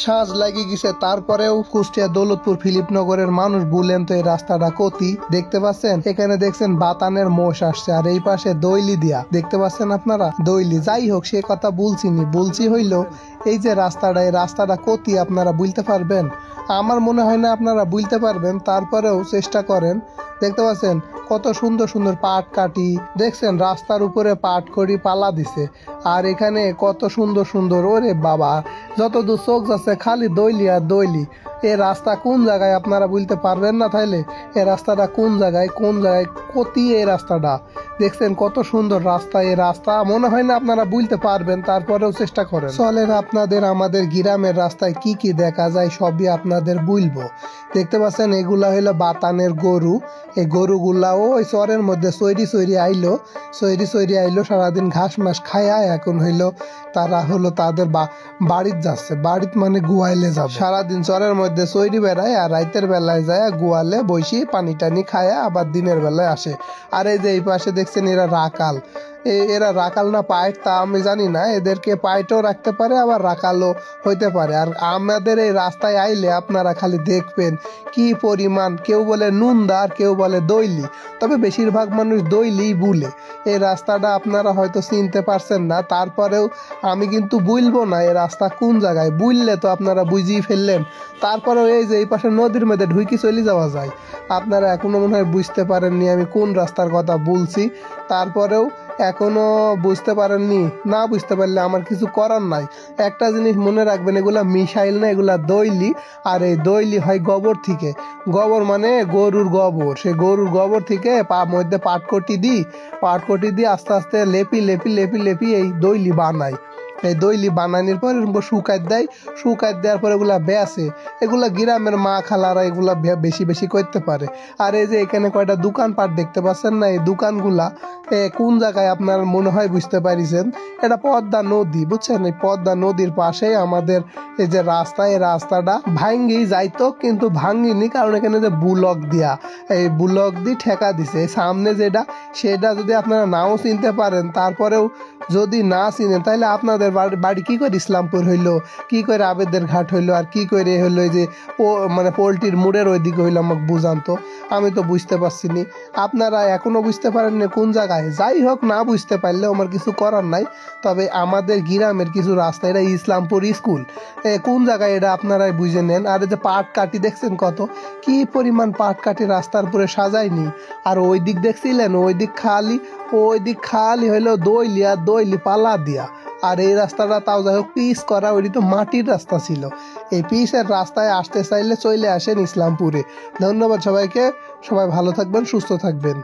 সাজ লাগি গেছে, তারপরেও কুষ্টিয়া দৌলতপুর ফিলিপনগরের মানুষ বললেন তো এই রাস্তাটা কতি। দেখতে পাচ্ছেন এখানে দেখছেন বাতানের মোষ আসছে, আর এই পাশে দইলি দিয়া দেখতে পাচ্ছেন আপনারা দইলি। যাই হোক সে কথা বলছি হইলো এই যে রাস্তাটা, এই রাস্তাটা কতি আপনারা বুঝতে পারবেন? আমার মনে হয় না আপনারা বুঝতে পারবেন, তারপরেও চেষ্টা করেন। দেখতে পাচ্ছেন কত সুন্দর সুন্দর পাট কাটি, দেখছেন রাস্তার উপরে পাট করি পালা দিছে। আর এখানে কত সুন্দর সুন্দর, ওরে বাবা যত দূর চোখ যাচ্ছে খালি দইলি আর দইলি। এ রাস্তা কোন জায়গায় আপনারা বলতে পারবেন না? তাইলে এই রাস্তাটা কোন জায়গায় কতি এই রাস্তাটা দেখছেন কত সুন্দর রাস্তা। এই রাস্তা মনে হয় না আপনারা বুঝতে পারবেন, তারপরেও চেষ্টা করেন। চলেন আপনাদের আমাদের গ্রামের রাস্তায় কি কি দেখা যায় সবই আপনাদের বলবো। দেখতে পাচ্ছেন এগুলা হইলো বাতানের গরু। এই গরুগুলা ওই চরের মধ্যে সৈরি আইলো সারাদিন ঘাস মাস খায়া, এখন হইলো তারা হলো তাদের বাড়িতে যাচ্ছে, বাড়িতে মানে গুয়াইলে যাবে। সারাদিন চরের মধ্যে সৈরি বেড়ায় আর রাতের বেলায় যায় গুয়ালে বসি পানি টানি খায়া, আবার দিনের বেলায় আসে। আর এই যে এই পাশে দেখছেন এরা রাকাল, এরা রাকাল না পাইট তা আমি জানি না, এদেরকে পাইটও রাখতে পারে আবার রাকালও হইতে পারে। আর আমাদের এই রাস্তায় আইলে আপনারা খালি দেখবেন কি পরিমাণ, কেউ বলে নুনদা আর কেউ বলে দইলি, তবে বেশিরভাগ মানুষ দইলি বলে। এই রাস্তাটা আপনারা হয়তো চিনতে পারছেন না, তারপরেও আমি কিন্তু বুঝবো না এই রাস্তা কোন জায়গায়, বুঝলে তো আপনারা বুঝিয়ে ফেললেন। তারপরেও এই যে এই পাশে নদীর মধ্যে ঢুকি চলে যাওয়া যায়, আপনারা এখনো মনে হয় বুঝতে পারেননি আমি কোন রাস্তার কথা বলছি। তারপরেও এখনো বুঝতে পারেননি, না বুঝতে পারলে আমার কিছু করার নাই। একটা জিনিস মনে রাখবেন, এগুলা মিশাইল না, এগুলা দইলি। আর এই দইলি হয় গোবর থেকে, গোবর মানে গরুর গোবর, সেই গরুর গোবর থেকে মধ্যে পাটকটি দিই আস্তে আস্তে লেপি এই দইলি বানাই। এই দইলি বানানোর পর শুকাই দেওয়ার পর এগুলা বেসে, এগুলা গ্রামের মা খালারা এগুলা বেশি বেশি করতে পারে। আর এই যে এখানে কয়টা দোকানপাট দেখতে পাচ্ছেন না, এই দোকানগুলা কোন জায়গায় আপনার মনে হয় বুঝতে পারিছেন, এটা পদ্মা নদী, বুঝছেন? এই পদ্মা নদীর পাশে আমাদের এই যে রাস্তা, এই রাস্তাটা ভাঙ্গি যাইতো কিন্তু ভাঙ্গিনি, কারণ এখানে যে বুলক দিয়ে ঠেকা দিছে। সামনে সেটা যদি আপনারা নাও চিনতে পারেন, তারপরেও যদি না চিনেন তাহলে আপনাদের বাড়ি কি করে ইসলামপুর হইলো, কি করে আবেদের ঘাট হইলো, আর কি করে হইলো যে মানে পোলট্রির মুড়ের ওইদিকে হইলো, আমাকে বুঝান তো, আমি তো বুঝতে পারছি নি। আপনারা এখনো বুঝতে পারেন না কোন জায়গায়। যাই হোক, না বুঝতে পারলেও আমার কিছু করার নাই। তবে আমাদের গ্রামের কিছু রাস্তা, এটা ইসলামপুর স্কুল, কোন জায়গায় এটা আপনারাই বুঝে নেন। আর এই যে পাট কাটি দেখছেন কি পরিমাণ পাট কাটি রাস্তার উপরে সাজায়নি। আর ওই দিক দেখছিলেন, ওই দিক খালি হইলো দইলি পালা দিয়া। আর এই রাস্তাটা তাও যাই হোক পিচ করা, ওইটি তো মাটির রাস্তা ছিল। এই পিচের রাস্তায় আসতে চাইলে চলে আসেন ইসলামপুরে। ধন্যবাদ সবাইকে, সবাই ভালো থাকবেন, সুস্থ থাকবেন।